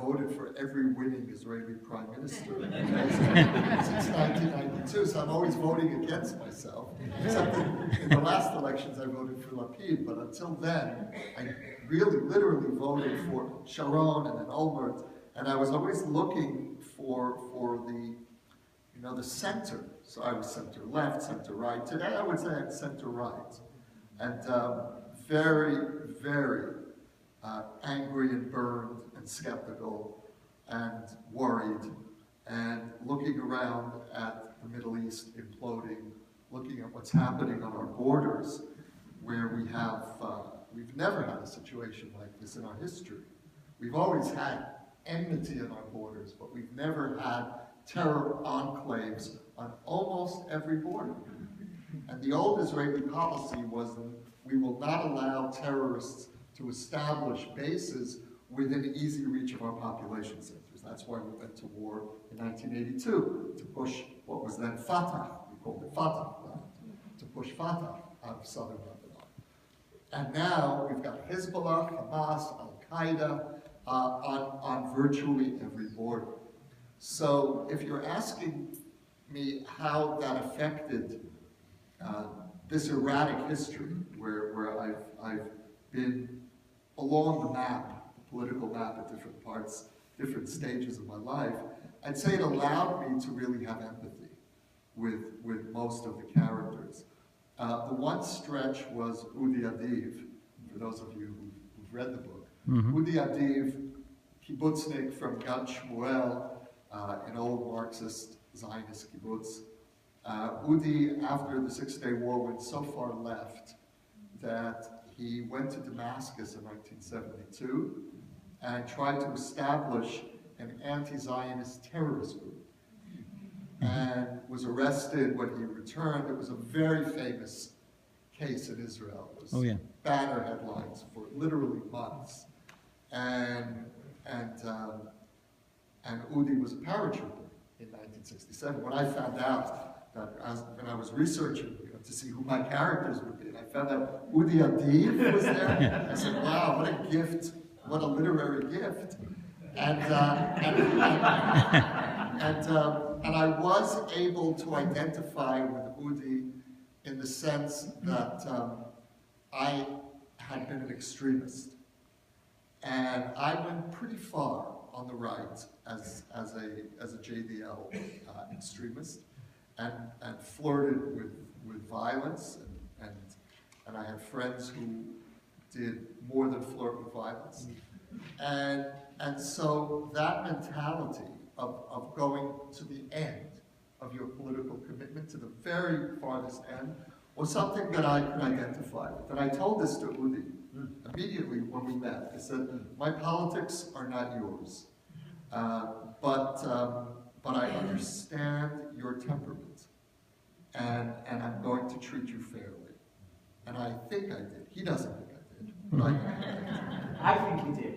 voted for every winning Israeli prime minister since 1992, so I'm always voting against myself. Except in the last elections I voted for Lapid, but until then, I really literally voted for Sharon and then Olmert, and I was always looking for the, the center. So I was center left, center right. Today I would say I'm center right. And very, very angry and burned and skeptical and worried and looking around at the Middle East imploding, looking at what's happening on our borders, where we've never had a situation like this in our history. We've always had enmity on our borders, but we've never had terror enclaves on almost every border. And the old Israeli policy was that we will not allow terrorists to establish bases within easy reach of our population centers. That's why we went to war in 1982, to push what was then Fatah, we called it Fatah, to push Fatah out of southern Lebanon. And now we've got Hezbollah, Hamas, Al-Qaeda on virtually every border. So if you're asking me how that affected this erratic history, where I've been along the map, the political map at different parts, different stages of my life, I'd say it allowed me to really have empathy with most of the characters. The one stretch was Udi Adiv, for those of you who've read the book. Mm-hmm. Udi Adiv, kibbutznik from Gan Shmuel, an old Marxist Zionist kibbutz. Udi, after the Six-Day War, went so far left that he went to Damascus in 1972 and tried to establish an anti-Zionist terrorist group, and was arrested when he returned. It was a very famous case in Israel. It was banner headlines for literally months. And Udi was a paratrooper in 1967. When I found out that, when I was researching to see who my characters would be, and I found out Udi Adiv was there, I said, wow, what a gift, what a literary gift. And I was able to identify with Udi in the sense that I had been an extremist. And I went pretty far on the right as a JDL extremist, and flirted with violence, and I had friends who did more than flirt with violence. And so that mentality of going to the end of your political commitment, to the very farthest end, was something that I could identify with. And I told this to Udi immediately when we met. I said, my politics are not yours, but I understand your temperament, and I'm going to treat you fairly. And I think I did. He doesn't think I did, but I think I did. I think he did.